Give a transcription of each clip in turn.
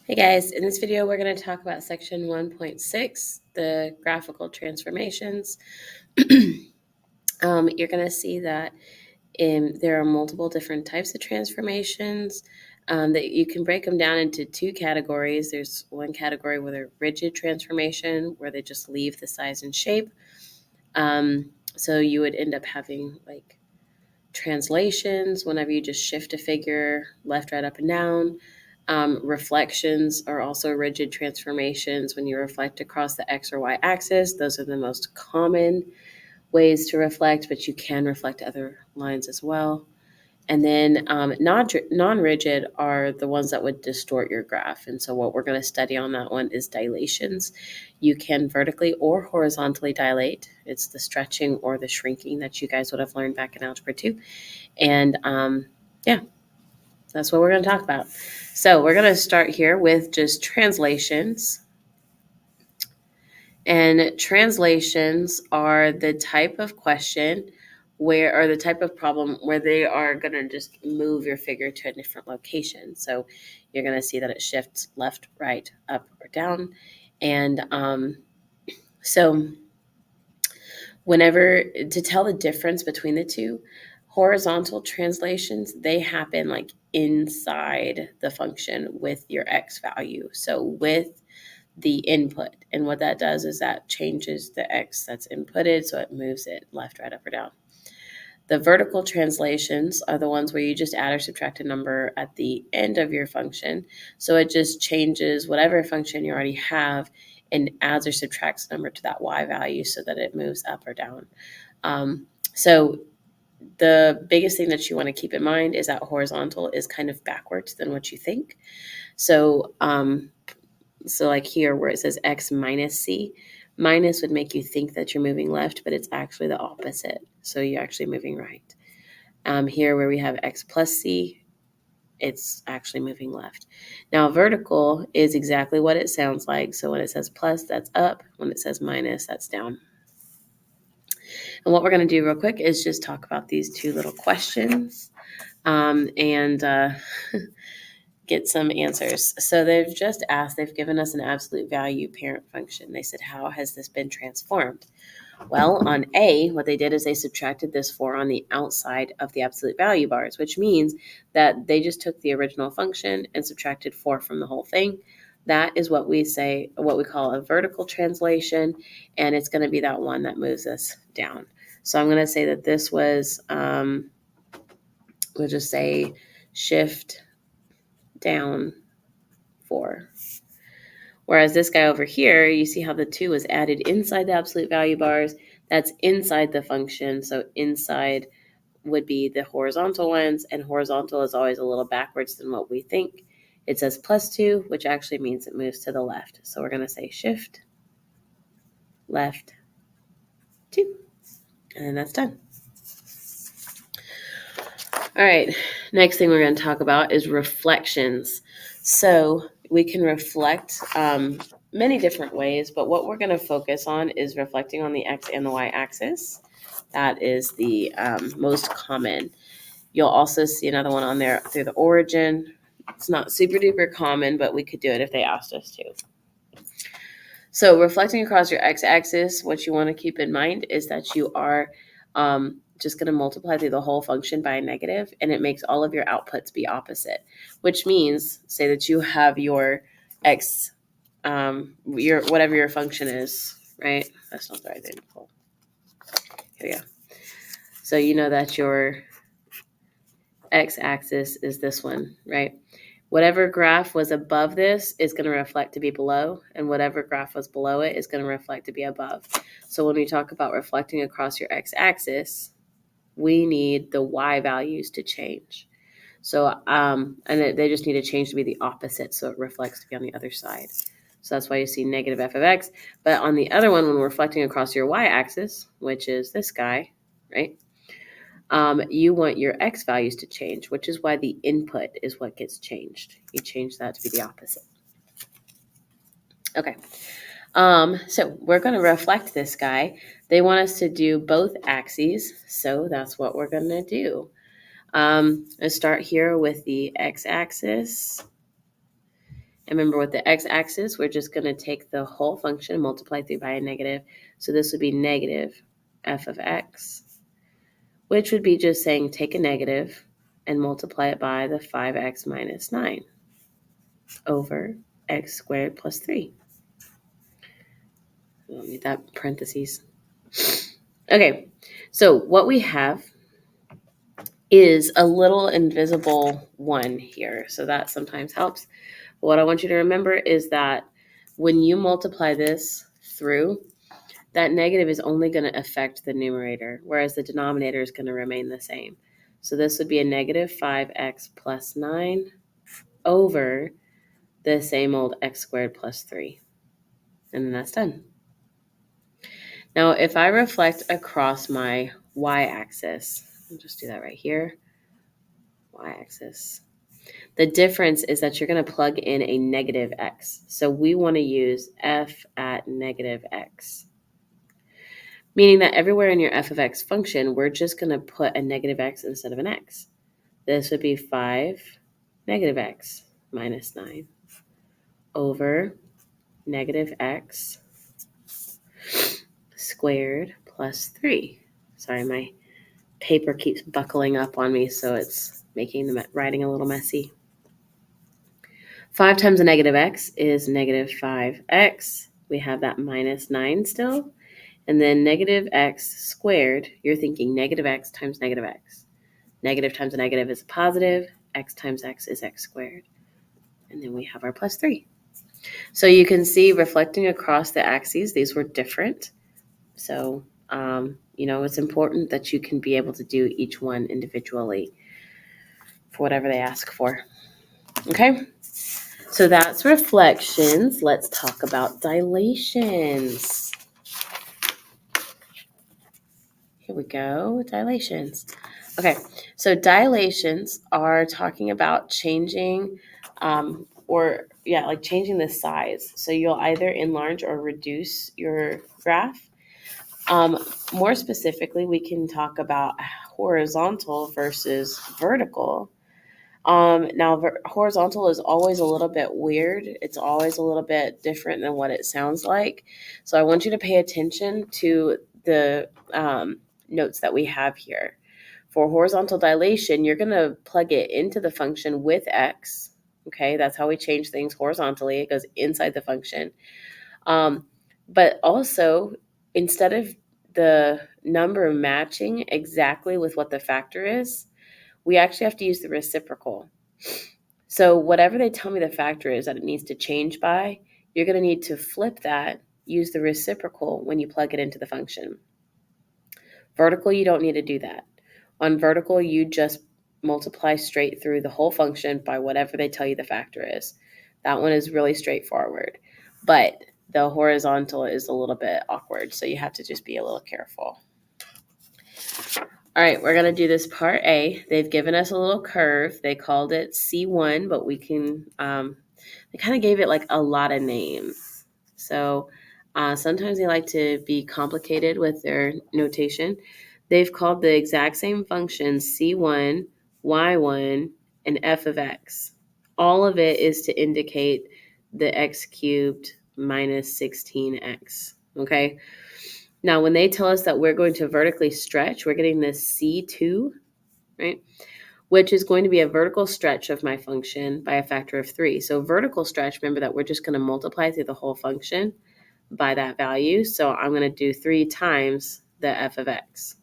Hey guys, in this video we're going to talk about section 1.6, the graphical transformations. You're going to see that there are multiple different types of transformations, that you can break them down into two categories. There's one category where they're rigid transformation, where they just leave the size and shape. So you would end up having like translations whenever you just shift a figure left, right, up, and down. Reflections are also rigid transformations when you reflect across the X or Y axis. Those are the most common ways to reflect, but you can reflect other lines as well. And then non-rigid are the ones that would distort your graph. And so what we're going to study on that one is dilations. You can vertically or horizontally dilate. It's the stretching or the shrinking that you guys would have learned back in Algebra 2. And yeah, that's what we're going to talk about. So we're going to start here with just translations. And translations are the type of question or the type of problem where they are going to just move your figure to a different location. So you're going to see that it shifts left, right, up, or down. And so whenever to tell the difference between the two, horizontal translations, they happen like inside the function with your X value. So with the input. And what that does is that changes the X that's inputted, so it moves it left, right, up, or down. The vertical translations are the ones where you just add or subtract a number at the end of your function. So it just changes whatever function you already have and adds or subtracts a number to that Y value so that it moves up or down. So the biggest thing that you want to keep in mind is that horizontal is kind of backwards than what you think. So like here where it says X minus C, minus would make you think that you're moving left, but it's actually the opposite. So you're actually moving right. Here where we have X plus C, it's actually moving left. Now vertical is exactly what it sounds like. So when it says plus, that's up. When it says minus, that's down. And what we're going to do real quick is just talk about these two little questions and get some answers. So they've just asked, they've given us an absolute value parent function. They said, how has this been transformed? Well, on A, what they did is they subtracted this 4 on the outside of the absolute value bars, which means that they just took the original function and subtracted 4 from the whole thing. That is what we call a vertical translation, and it's going to be that one that moves us down. So I'm going to say that this was, we'll just say shift down 4. Whereas this guy over here, you see how the 2 was added inside the absolute value bars. That's inside the function. So inside would be the horizontal ones, and horizontal is always a little backwards than what we think. It says plus 2, which actually means it moves to the left. So we're going to say shift left 2, and then that's done. All right, next thing we're going to talk about is reflections. So we can reflect many different ways, but what we're going to focus on is reflecting on the X and the Y axis. That is the most common. You'll also see another one on there through the origin. It's not super duper common, but we could do it if they asked us to. So reflecting across your x-axis, what you want to keep in mind is that you are just going to multiply through the whole function by a negative, and it makes all of your outputs be opposite, which means, say that you have your x, your whatever your function is, right? That's not the right thing to pull. Here we go. So you know that your x-axis is this one, right? Whatever graph was above this is going to reflect to be below, and whatever graph was below it is going to reflect to be above. So when we talk about reflecting across your x-axis, we need the y values to change. So, and they just need to change to be the opposite, so it reflects to be on the other side. So that's why you see negative f of x. But on the other one, when we're reflecting across your y-axis, which is this guy, right? You want your x values to change, which is why the input is what gets changed. You change that to be the opposite. Okay. So we're going to reflect this guy. They want us to do both axes, so that's what we're going to do. Let's start here with the x-axis. And remember, with the x-axis, we're just going to take the whole function and multiply through by a negative. So this would be negative f of x, which would be just saying take a negative and multiply it by the 5x minus 9 over x squared plus 3. I don't need that parentheses. Okay, so what we have is a little invisible 1 here. So that sometimes helps. What I want you to remember is that when you multiply this through, that negative is only going to affect the numerator, whereas the denominator is going to remain the same. So this would be a negative 5x plus 9 over the same old x squared plus 3. And then that's done. Now, if I reflect across my y-axis, I'll just do that right here, y-axis. The difference is that you're going to plug in a negative x. So we want to use f at negative x. Meaning that everywhere in your f of x function, we're just going to put a negative x instead of an x. This would be 5 negative x minus 9 over negative x squared plus 3. Sorry, my paper keeps buckling up on me, so it's making the writing a little messy. 5 times a negative x is negative 5x. We have that minus 9 still. And then negative x squared, you're thinking negative x times negative x. Negative times a negative is a positive. X times x is x squared. And then we have our plus 3. So you can see reflecting across the axes, these were different. So, it's important that you can be able to do each one individually for whatever they ask for. Okay? So that's reflections. Let's talk about dilations. Here we go, dilations. Okay, so dilations are talking about changing changing the size. So you'll either enlarge or reduce your graph. More specifically, we can talk about horizontal versus vertical. Now, horizontal is always a little bit weird. It's always a little bit different than what it sounds like. So I want you to pay attention to the notes that we have here. For horizontal dilation, you're going to plug it into the function with x. Okay, that's how we change things horizontally. It goes inside the function. But also, instead of the number matching exactly with what the factor is, we actually have to use the reciprocal. So whatever they tell me the factor is that it needs to change by, you're going to need to flip that, use the reciprocal when you plug it into the function. Vertical, you don't need to do that. On vertical, you just multiply straight through the whole function by whatever they tell you the factor is. That one is really straightforward. But the horizontal is a little bit awkward, so you have to just be a little careful. All right, we're going to do this part A. They've given us a little curve. They called it C1, but we can, they kind of gave it like a lot of names. So sometimes they like to be complicated with their notation. They've called the exact same functions C1, Y1, and f of x. All of it is to indicate the x cubed minus 16x, okay? Now, when they tell us that we're going to vertically stretch, we're getting this C2, right? Which is going to be a vertical stretch of my function by a factor of 3. So vertical stretch, remember that we're just going to multiply through the whole function by that value. So I'm going to do 3 times the f of x.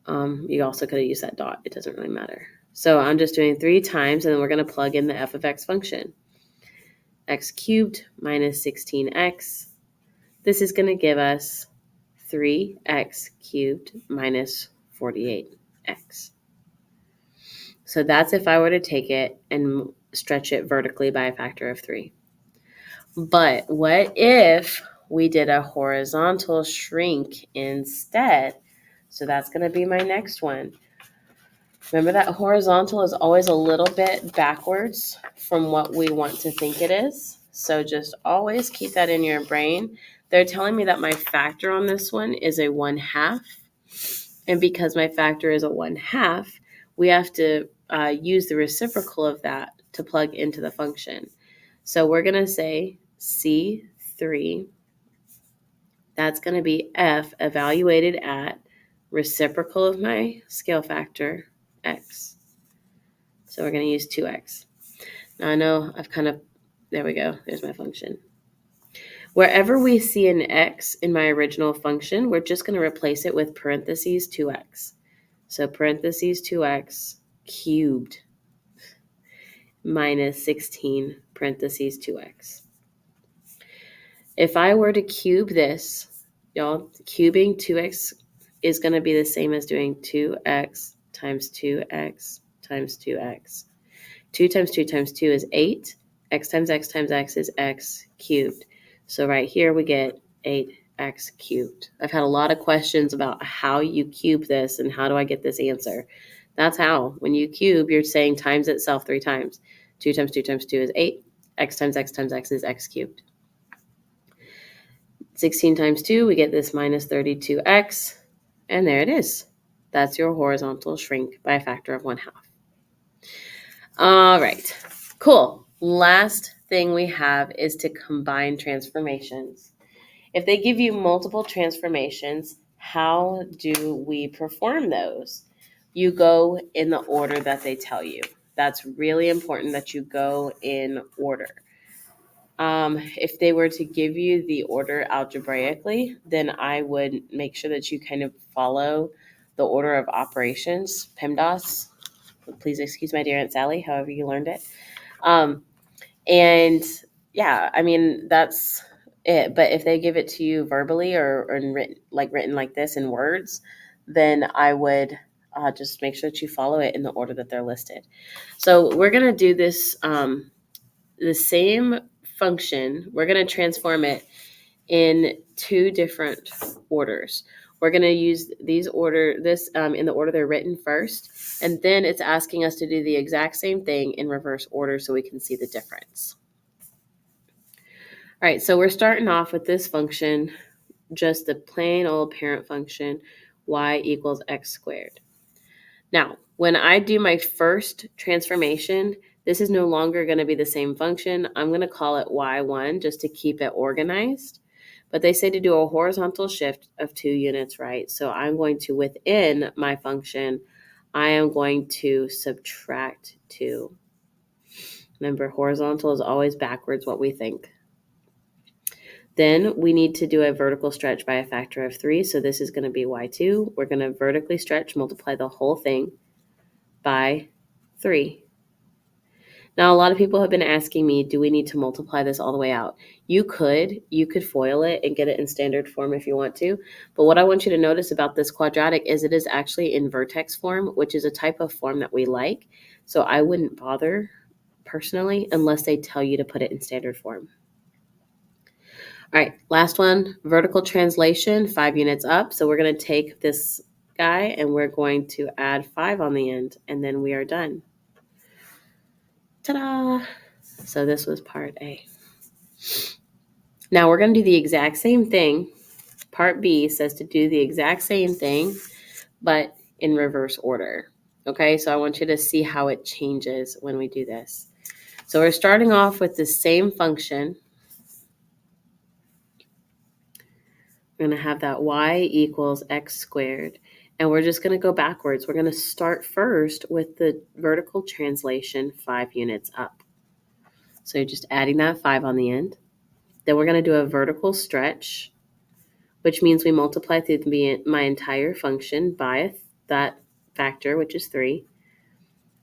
You also could have used that dot. It doesn't really matter. So I'm just doing 3 times, and then we're going to plug in the f of x function. X cubed minus 16x. This is going to give us 3x cubed minus 48x. So that's if I were to take it and stretch it vertically by a factor of 3. But what if we did a horizontal shrink instead? So that's going to be my next one. Remember that horizontal is always a little bit backwards from what we want to think it is. So just always keep that in your brain. They're telling me that my factor on this one is a 1/2. And because my factor is a 1/2, we have to use the reciprocal of that to plug into the function. So we're going to say C3, that's going to be f evaluated at reciprocal of my scale factor, x. So we're going to use 2x. Now I know there we go, there's my function. Wherever we see an x in my original function, we're just going to replace it with parentheses 2x. So parentheses 2x cubed minus 16 parentheses 2x. If I were to cube this, y'all, cubing 2x is going to be the same as doing 2x times 2x times 2x. 2 times 2 times 2 is 8. X times x times x is x cubed. So right here we get 8x cubed. I've had a lot of questions about how you cube this and how do I get this answer. That's how. When you cube, you're saying times itself 3 times. 2 times 2 times 2 is 8. X times x times x is x cubed. 16 times 2, we get this minus 32x. And there it is. That's your horizontal shrink by a factor of 1/2. All right, cool. Last thing we have is to combine transformations. If they give you multiple transformations, how do we perform those? You go in the order that they tell you. That's really important that you go in order. If they were to give you the order algebraically, then I would make sure that you kind of follow the order of operations, PEMDAS. Please excuse my dear Aunt Sally, however you learned it. And yeah, I mean, that's it. But if they give it to you verbally or written like this in words, then I would just make sure that you follow it in the order that they're listed. So we're going to do this, the same function. We're going to transform it in 2 different orders. We're going to use in the order they're written first, and then it's asking us to do the exact same thing in reverse order so we can see the difference. All right, so we're starting off with this function, just the plain old parent function, y equals x squared. Now, when I do my first transformation, this is no longer going to be the same function. I'm going to call it y1 just to keep it organized. But they say to do a horizontal shift of 2 units, right? So I'm going to, within my function, I am going to subtract 2. Remember, horizontal is always backwards what we think. Then we need to do a vertical stretch by a factor of 3. So this is going to be y2. We're going to vertically stretch, multiply the whole thing by 3. Now, a lot of people have been asking me, do we need to multiply this all the way out? You could FOIL it and get it in standard form if you want to. But what I want you to notice about this quadratic is it is actually in vertex form, which is a type of form that we like. So I wouldn't bother personally unless they tell you to put it in standard form. All right, last one, vertical translation, 5 units up. So we're going to take this guy and we're going to add 5 on the end, and then we are done. Ta-da! So this was part A. Now we're going to do the exact same thing. Part B says to do the exact same thing, but in reverse order. Okay, so I want you to see how it changes when we do this. So we're starting off with the same function. We're going to have that y equals x squared. And we're just going to go backwards. We're going to start first with the vertical translation 5 units up. So you're just adding that 5 on the end. Then we're going to do a vertical stretch, which means we multiply through my entire function by that factor, which is 3.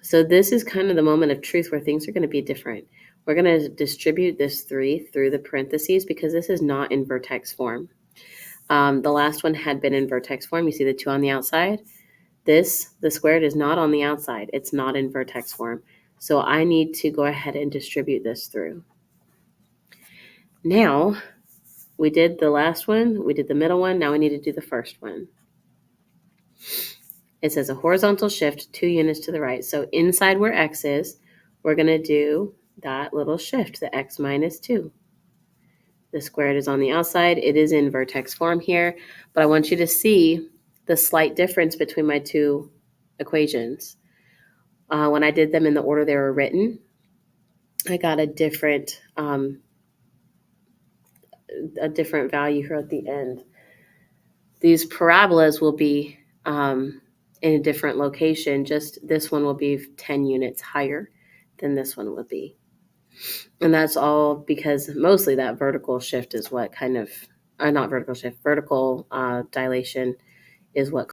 So this is kind of the moment of truth where things are going to be different. We're going to distribute this 3 through the parentheses because this is not in vertex form. The last one had been in vertex form. You see the 2 on the outside? The squared is not on the outside. It's not in vertex form. So I need to go ahead and distribute this through. Now, we did the last one. We did the middle one. Now we need to do the first one. It says a horizontal shift 2 units to the right. So inside where x is, we're going to do that little shift, the x minus 2. The squared is on the outside. It is in vertex form here, but I want you to see the slight difference between my 2 equations. When I did them in the order they were written, I got a different value here at the end. These parabolas will be in a different location. Just this one will be 10 units higher than this one would be. And that's all because mostly that vertical shift is what kind of, not vertical shift, vertical dilation is what